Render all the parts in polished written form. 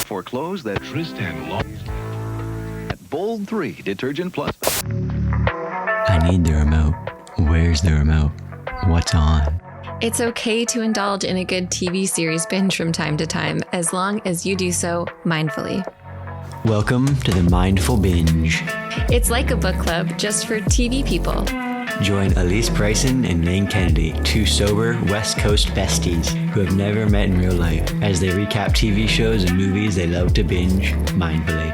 for clothes that Tristan lost. At Bold 3 Detergent Plus. I need the remote. Where's the remote? What's on? It's okay to indulge in a good TV series binge from time to time, as long as you do so mindfully. Welcome to the Mindful Binge. It's like a book club, just for TV people. Join Alysse Bryson and Lane Kennedy, two sober West Coast besties who have never met in real life, as they recap TV shows and movies they love to binge mindfully.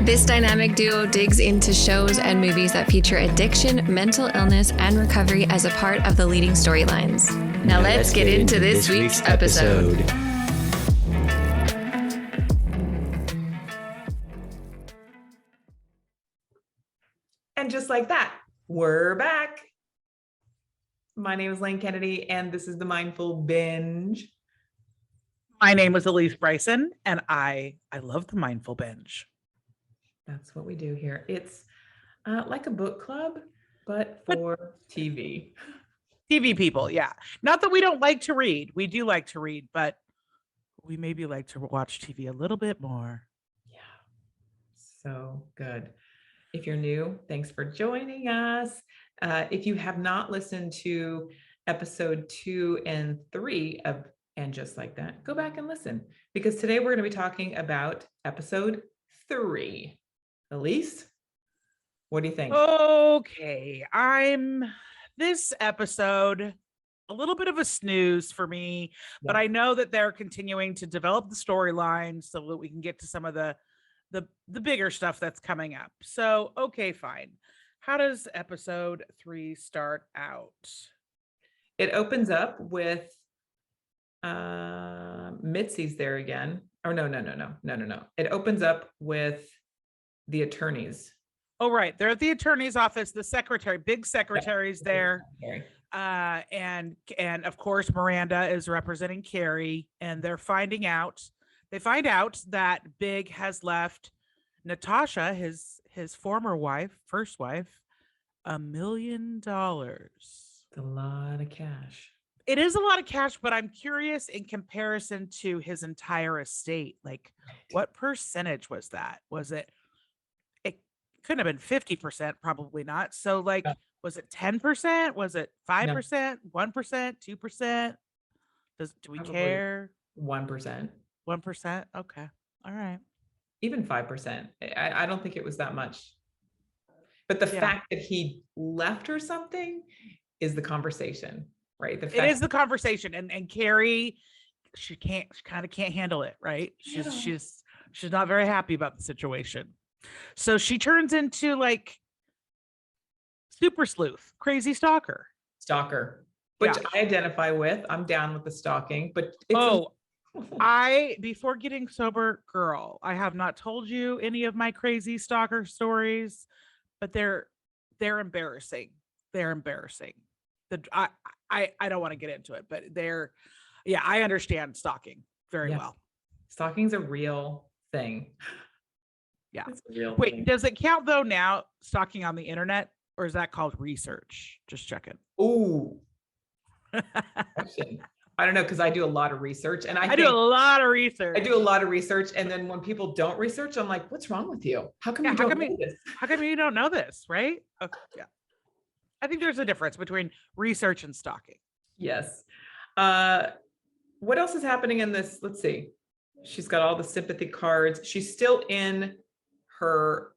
This dynamic duo digs into shows and movies that feature addiction, mental illness, and recovery as a part of the leading storylines. Now let's get into this week's episode. And just like that, we're back. My name is Lane Kennedy, and this is the Mindful Binge. My name is Alysse Bryson, and I love the Mindful Binge. That's what we do here. It's like a book club, but for TV. TV people, yeah. Not that we don't like to read. We do like to read, but we maybe like to watch TV a little bit more. Yeah, so good. If you're new, thanks for joining us. If you have not listened to episode 2 and 3 of And Just Like That, go back and listen, because today we're going to be talking about episode 3. Alysse, what do you think? Okay, this episode, a little bit of a snooze for me, but I know that they're continuing to develop the storyline so that we can get to some of the bigger stuff that's coming up. So, okay, fine. How does episode 3 start out? It opens up with Mitzi's there again. Oh, no. It opens up with the attorneys. Oh, right. They're at the attorney's office. The secretary, big secretary's there. And of course, Miranda is representing Carrie, and they find out that Big has left Natasha, his former wife, first wife, $1 million. It's a lot of cash. It is a lot of cash, but I'm curious in comparison to his entire estate, like what percentage was that? It couldn't have been 50%, probably not. So like, was it 10%? Was it 5%, 1%, 2%? Do we care? 1%. 1%? Okay. All right. Even 5%. I don't think it was that much. But the fact that he left her something is the conversation, right? It is the conversation. And Carrie, she kind of can't handle it, right? She's not very happy about the situation. So she turns into like super sleuth, crazy stalker, which I identify with. I'm down with the stalking, but before getting sober, girl, I have not told you any of my crazy stalker stories, but they're embarrassing. They're embarrassing. I don't want to get into it, but I understand stalking very well. Stalking's a real thing. Yeah. It's a real Wait, thing. does it count though now, stalking on the internet, or is that called research? Just checking. Ooh. I don't know, because I do a lot of research, and I do a lot of research. I do a lot of research, and then when people don't research, I'm like, "What's wrong with you? How come you don't know this? How come you don't know this?" Right? Okay, yeah. I think there's a difference between research and stalking. Yes. What else is happening in this? Let's see. She's got all the sympathy cards. She's still in her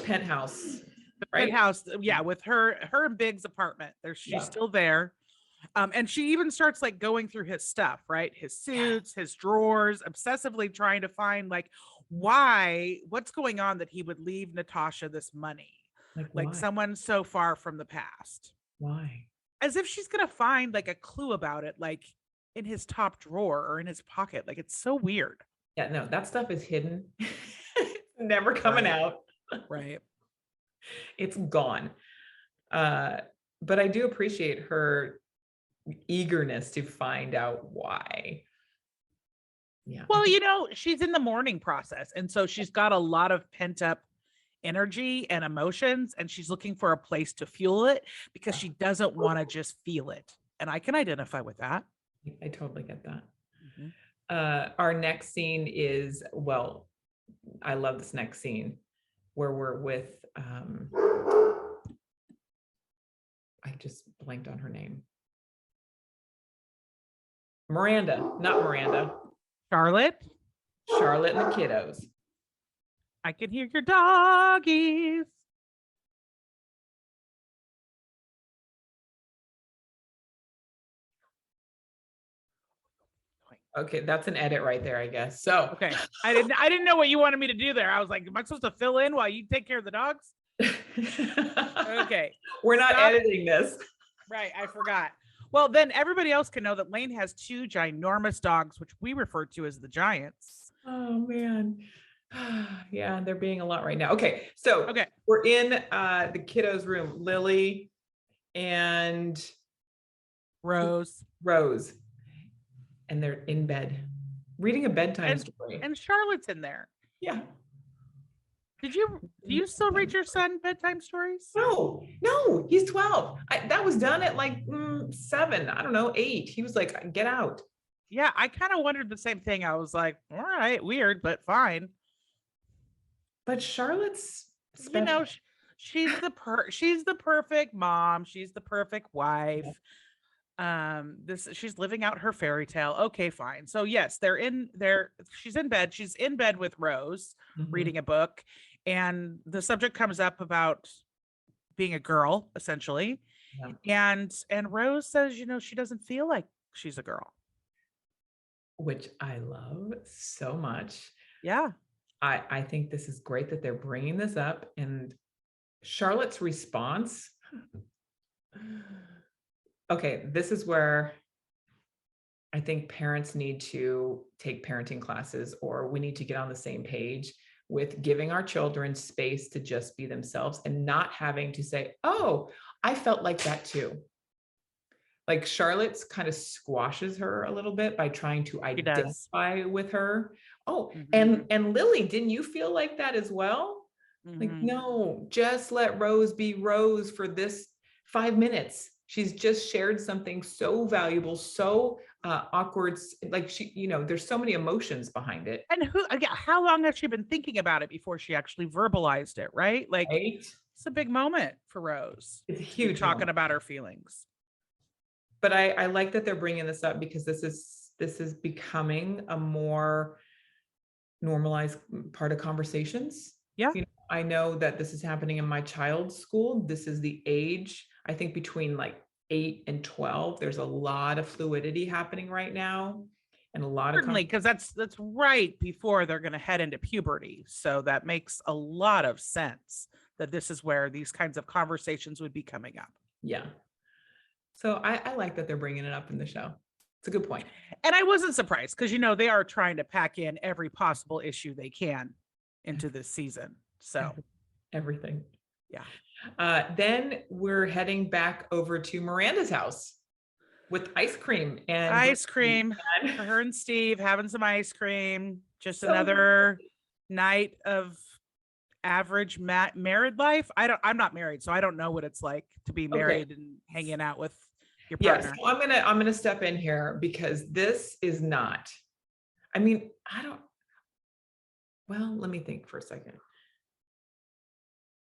penthouse. Right? Penthouse, with her and Big's apartment. She's still there. And she even starts like going through his stuff, right? His suits, his drawers, obsessively trying to find like what's going on that he would leave Natasha this money. Like someone so far from the past. Why? As if she's gonna find like a clue about it, like in his top drawer or in his pocket. Like it's so weird. Yeah, no, that stuff is hidden. Never coming out. Right. It's gone. But I do appreciate her eagerness to find out why. Yeah. Well, she's in the mourning process, and so she's got a lot of pent up energy and emotions, and she's looking for a place to fuel it because she doesn't want to just feel it. And I can identify with that. I totally get that. Our next scene is, well, I love this next scene where we're with, I just blanked on her name. Miranda, not Miranda. Charlotte and the kiddos. I can hear your doggies. Okay, that's an edit right there, I guess. So okay, I didn't know what you wanted me to do there. I was like, am I supposed to fill in while you take care of the dogs? Okay, we're not editing this. Right, I forgot. Well, then everybody else can know that Lane has 2 ginormous dogs, which we refer to as the Giants. Oh man. Yeah, they're being a lot right now. Okay, so we're in the kiddos' room. Lily and Rose. And they're in bed reading a bedtime story. And Charlotte's in there. Yeah. Do you still read your son bedtime stories? No, he's 12. That was done at like 7, I don't know, 8. He was like, get out. Yeah, I kind of wondered the same thing. I was like, all right, weird, but fine. But Charlotte's special. You know, she's the perfect mom. She's the perfect wife. She's living out her fairy tale. Okay, fine. So yes, she's in bed. She's in bed with Rose, reading a book, and the subject comes up about being a girl, essentially. Yeah. And Rose says, she doesn't feel like she's a girl. Which I love so much. Yeah. I think this is great that they're bringing this up, and Charlotte's response. Okay, this is where I think parents need to take parenting classes, or we need to get on the same page with giving our children space to just be themselves and not having to say, oh, I felt like that too. Like Charlotte's kind of squashes her a little bit by trying to identify with her. Oh, and Lily, didn't you feel like that as well? Like, no, just let Rose be Rose for this 5 minutes. She's just shared something so valuable, so awkward. Like there's so many emotions behind it. And how long has she been thinking about it before she actually verbalized it? Right? Like, It's a big moment for Rose. It's a huge talking about her feelings. But I like that they're bringing this up, because this is becoming a more normalized part of conversations. Yeah. I know that this is happening in my child's school. This is the age, I think, between like 8 and 12. There's a lot of fluidity happening right now, and a lot certainly because that's right before they're going to head into puberty. So that makes a lot of sense that this is where these kinds of conversations would be coming up. Yeah. So I like that they're bringing it up in the show. It's a good point. And I wasn't surprised, because they are trying to pack in every possible issue they can into this season. So everything. Yeah. Then we're heading back over to Miranda's house with ice cream for her and Steve, having some ice cream. Just another night of average married life. I'm not married, so I don't know what it's like to be married and hanging out with your partner. Yes, so I'm gonna step in here, because this is not. I mean, let me think for a second.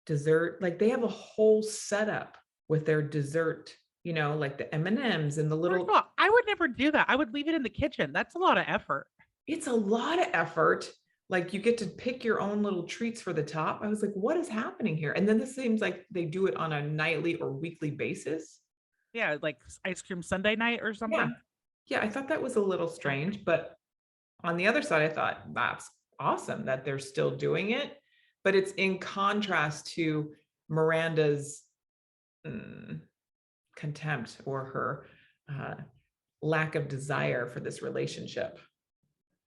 Dessert, like they have a whole setup with their dessert, like the M&Ms and the little. I would never do that. I would leave it in the kitchen. That's a lot of effort. It's a lot of effort. Like you get to pick your own little treats for the top. I was like, what is happening here? And then this seems like they do it on a nightly or weekly basis. Yeah, like ice cream Sunday night or something. Yeah, I thought that was a little strange, but on the other side, I thought that's awesome that they're still doing it. But it's in contrast to Miranda's contempt, or her lack of desire for this relationship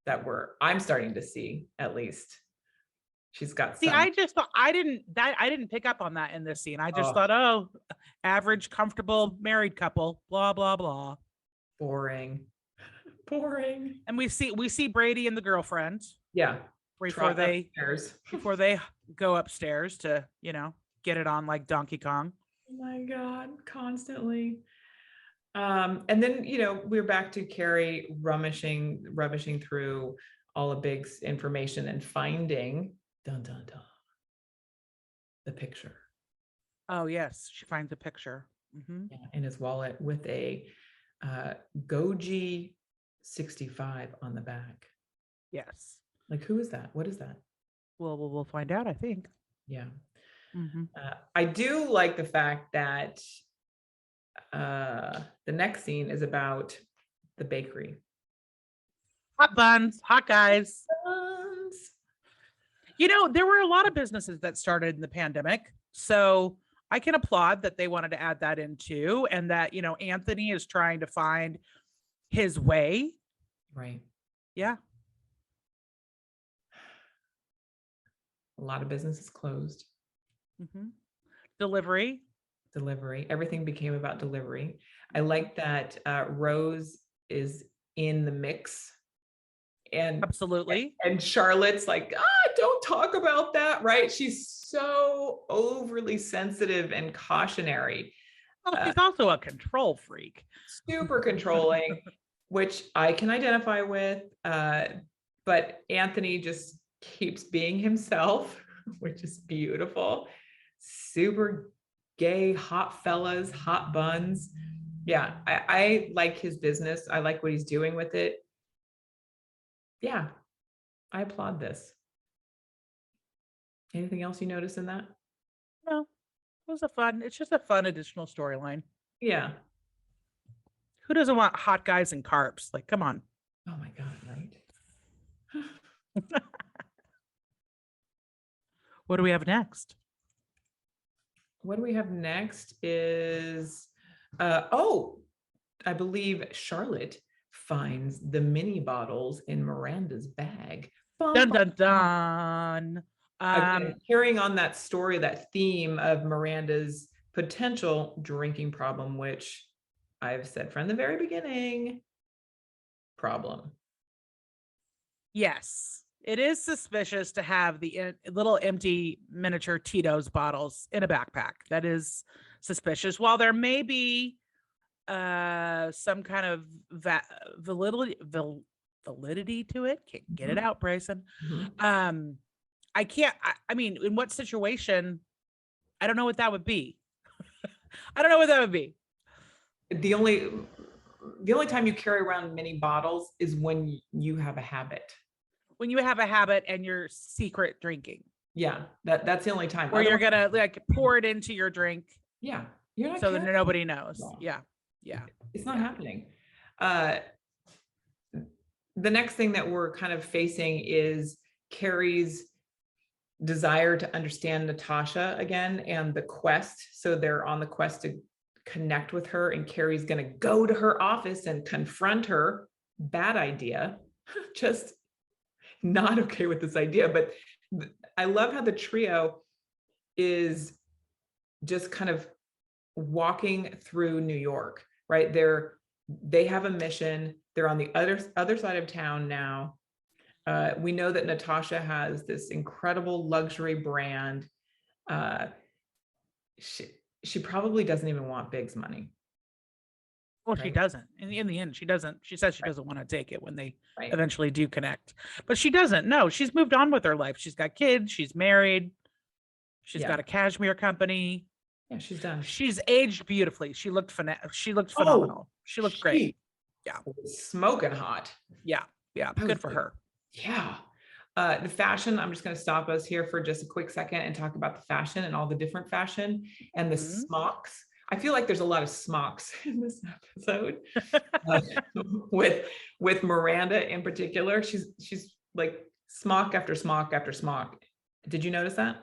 that I'm starting to see, at least. She's got. I just thought I didn't pick up on that in this scene. I just thought, average, comfortable married couple, blah blah blah. Boring. And we see Brady and the girlfriend. Yeah. Before they go upstairs to get it on like Donkey Kong. Oh my God, constantly. And then, we're back to Carrie rummaging through all of Big's information and finding dun dun dun the picture. Oh yes, she finds a picture. In his wallet with a Goji 65 on the back. Yes. Like, who is that? What is that? Well, we'll find out, I think. Yeah. I do like the fact that the next scene is about the bakery. Hot buns, hot guys. There were a lot of businesses that started in the pandemic. So I can applaud that they wanted to add that in too. And that, Anthony is trying to find his way. Right. Yeah. A lot of businesses closed. Delivery. Everything became about delivery. I like that Rose is in the mix. And absolutely. And Charlotte's like, don't talk about that, right? She's so overly sensitive and cautionary. Well, she's also a control freak. Super controlling, which I can identify with. But Anthony just keeps being himself, which is beautiful. Super gay, hot fellas, hot buns. Yeah, I like his business. I like what he's doing with it. Yeah, I applaud this. Anything else you notice in that? No, it's just a fun additional storyline. Yeah. Who doesn't want hot guys and carbs? Like, come on. Oh my God, right? What do we have next? What do we have next is, I believe Charlotte finds the mini bottles in Miranda's bag. Dun, dun, dun. Again, carrying on that story, that theme of Miranda's potential drinking problem, which I've said from the very beginning, problem. Yes, it is suspicious to have the little empty miniature Tito's bottles in a backpack. That is suspicious. While there may be some kind of validity to it, can't get it out, Bryson. I can't. I mean, in what situation? I don't know what that would be. I don't know what that would be. The only time you carry around mini bottles is when you have a habit. When you have a habit and you're secret drinking. Yeah, that's the only time. Where you're gonna like pour it into your drink. Yeah, you're not so that nobody knows. Yeah. It's not happening. The next thing that we're kind of facing is Carrie's desire to understand Natasha again and the quest. So they're on the quest to connect with her, and Carrie's going to go to her office and confront her. Bad idea. Just not okay with this idea. But I love how the trio is just kind of walking through New York, right? They have a mission. They're on the other side of town now. We know that Natasha has this incredible luxury brand. She probably doesn't even want Big's money. Well, right? She doesn't. In the end, she doesn't. She says she doesn't want to take it when they eventually do connect. But she doesn't. No, she's moved on with her life. She's got kids. She's married. She's got a cashmere company. Yeah, she's done. She's aged beautifully. She looked phenomenal. She looked great. Yeah. Smoking hot. Yeah. Good for her. Yeah. The fashion, I'm just going to stop us here for just a quick second and talk about the fashion and all the different fashion and the smocks. I feel like there's a lot of smocks in this episode with Miranda in particular. She's like smock after smock after smock. Did you notice that?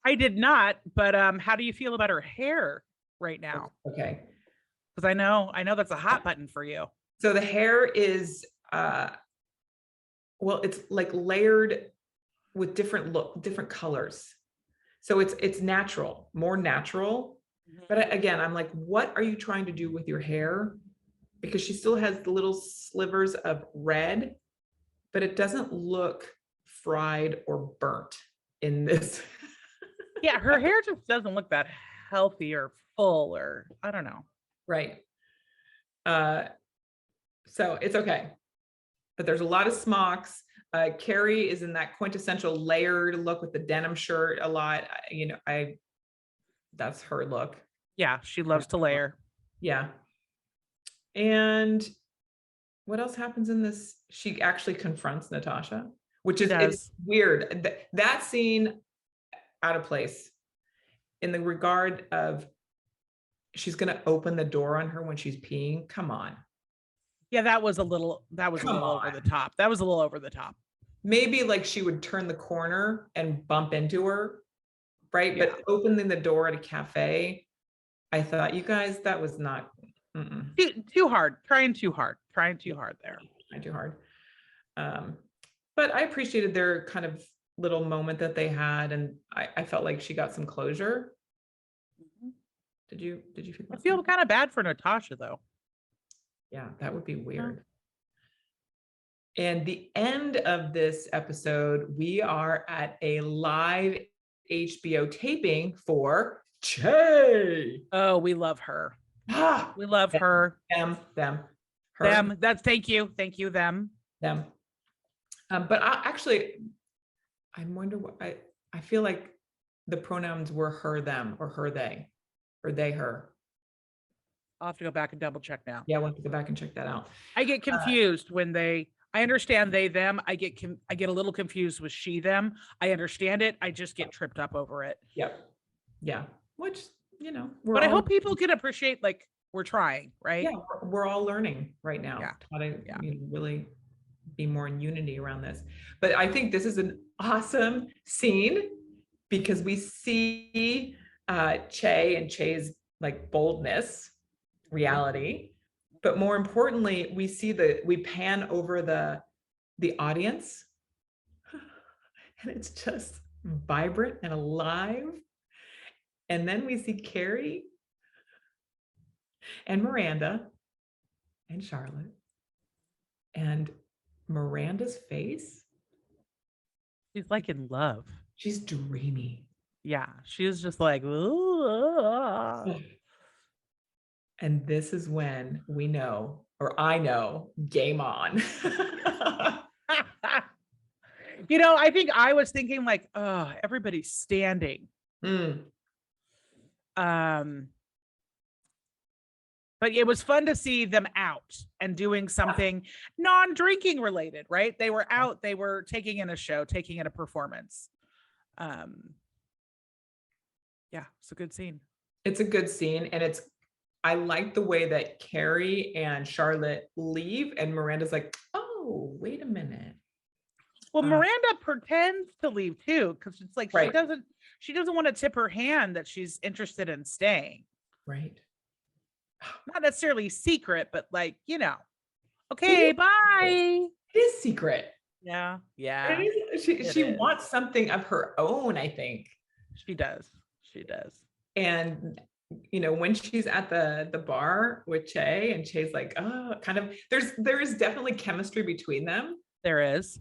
I did not, but how do you feel about her hair right now? Okay. Because I know that's a hot button for you. So the hair is it's like layered with different colors. So it's natural, more natural. But again, I'm like, what are you trying to do with your hair? Because she still has the little slivers of red, but it doesn't look fried or burnt in this. Yeah, her hair just doesn't look that healthy or full, or I don't know. Right. So it's okay. But there's a lot of smocks. Carrie is in that quintessential layered look with the denim shirt a lot. That's her look. Yeah, she loves to layer. Yeah. And what else happens in this? She actually confronts Natasha, which is it's weird. That scene out of place in the regard of she's going to open the door on her when she's peeing. Come on. Yeah, that was a little over the top. That was a little over the top. Maybe like she would turn the corner and bump into her, right? Yeah. But opening the door at a cafe, I thought, you guys, that was not too hard. Trying too hard there. Trying too hard. But I appreciated their kind of little moment that they had, and I felt like she got some closure. Did you feel that? I feel kind of bad for Natasha though. Yeah, that would be weird. And the end of this episode, we are at a live HBO taping for Che. Oh, we love her. We love her. Them. That's thank you, them. But I wonder what I feel like the pronouns were her, them, or her, they, or they, her. I'll have to go back and double check now. Yeah, I want to go back and check that out. I get confused when I understand they, them. I get a little confused with she, them. I understand it. I just get tripped up over it. Yep. Yeah. Which, but I hope people can appreciate, like, we're trying, right? Yeah, we're all learning right now how to really be more in unity around this. But I think this is an awesome scene because we see Che and Che's like boldness, reality, but more importantly, we pan over the audience and it's just vibrant and alive. And then we see Carrie and Miranda and Charlotte, and Miranda's face. She's like in love. She's dreamy. Yeah, she was just like, ooh. And this is when we know, or I know, game on. I think I was thinking like, oh, everybody's standing. But it was fun to see them out and doing something non-drinking related, right? They were out, they were taking in a show, taking in a performance. Yeah, it's a good scene. It's a good scene. And I like the way that Carrie and Charlotte leave and Miranda's like, oh, wait a minute. Well, Miranda pretends to leave too, because it's like she doesn't want to tip her hand that she's interested in staying. Right. Not necessarily secret, but like, okay, bye. It is secret. Yeah. She wants something of her own, I think. She does. And when she's at the bar with Che and Che's like, oh, kind of, there is definitely chemistry between them. There is.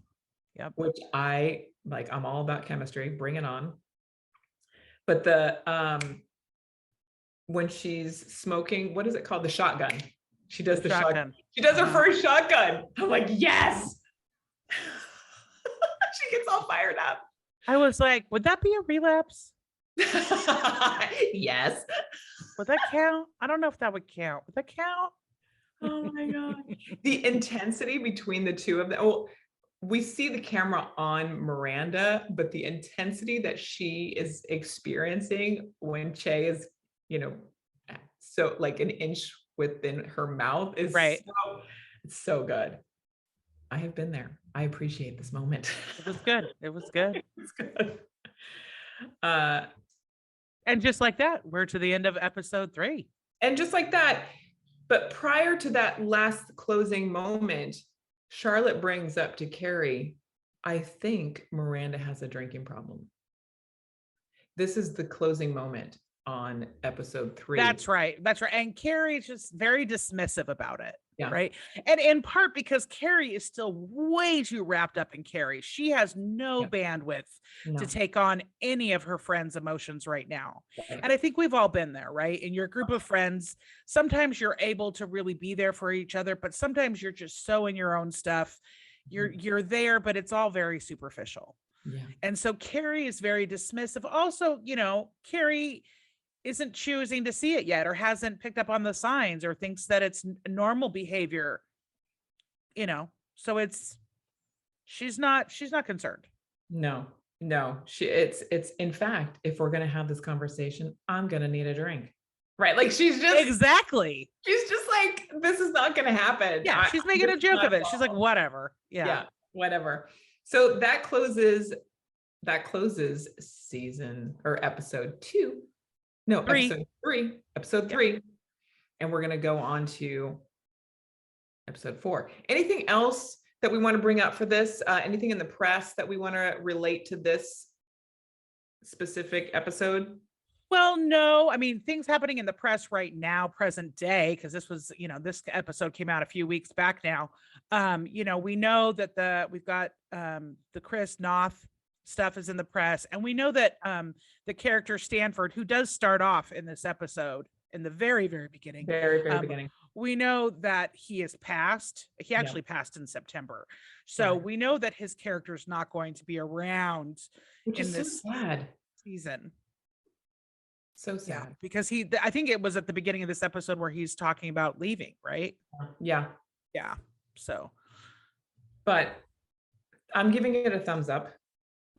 Yep. Which I like, I'm all about chemistry, bring it on. But when she's smoking, what is it called? The shotgun. She does the shotgun. She does her first shotgun. I'm like, yes. She gets all fired up. I was like, would that be a relapse? Yes. Would that count? I don't know if that would count. Would that count? Oh my God. The intensity between the two of them. Well, we see the camera on Miranda, but the intensity that she is experiencing when Che is, so like an inch within her mouth is right. It's so good. I have been there. I appreciate this moment. It was good. It's good. And just like that, we're to the end of episode 3. And just like that, but prior to that last closing moment, Charlotte brings up to Carrie, I think Miranda has a drinking problem. This is the closing moment on episode 3. That's right. And Carrie's just very dismissive about it. Yeah. Right. And in part because Carrie is still way too wrapped up in Carrie. She has no bandwidth to take on any of her friends' emotions right now. Right. And I think we've all been there, right? In your group of friends, sometimes you're able to really be there for each other, but sometimes you're just so in your own stuff. You're there, but it's all very superficial. Yeah. And so Carrie is very dismissive. Also, you know, Carrie isn't choosing to see it yet, or hasn't picked up on the signs, or thinks that it's normal behavior, you know, so she's not concerned. No, it's in fact, if we're going to have this conversation, I'm going to need a drink. Right. Like she's just like, this is not going to happen. Yeah. She's making a joke of it. She's like, whatever. Yeah. Whatever. So that closes season or episode 2. No, episode 3. And we're going to go on to episode 4. Anything else that we want to bring up for this? Anything in the press that we want to relate to this specific episode? Well, no, I mean, things happening in the press right now, present day, because this was, you know, this episode came out a few weeks back now. You know, we know that we've got the Chris Noth stuff is in the press, and we know that the character Stanford, who does start off in this episode in the very beginning, beginning, we know that he has passed. He actually passed in September, so we know that his character is not going to be around in this season. So sad. Because I think it was at the beginning of this episode where he's talking about leaving, right? Yeah. So, but I'm giving it a thumbs up,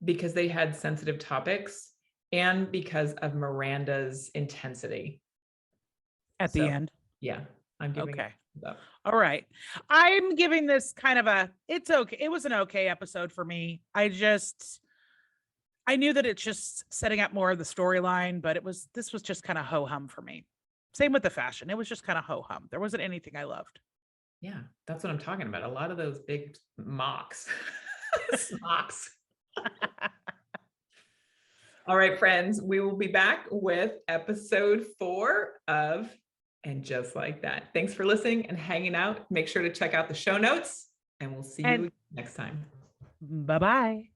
because they had sensitive topics and because of Miranda's intensity at the end. Yeah. I'm giving it a thumbs up. All right. I'm giving this kind of it's okay. It was an okay episode for me. I knew that it's just setting up more of the storyline, but this was just kind of ho-hum for me. Same with the fashion. It was just kind of ho-hum. There wasn't anything I loved. Yeah. That's what I'm talking about. A lot of those big mocks. Smocks. All right, friends, we will be back with episode 4 of And Just Like That. Thanks for listening and hanging out. Make sure to check out the show notes, and we'll see you next time. Bye-bye.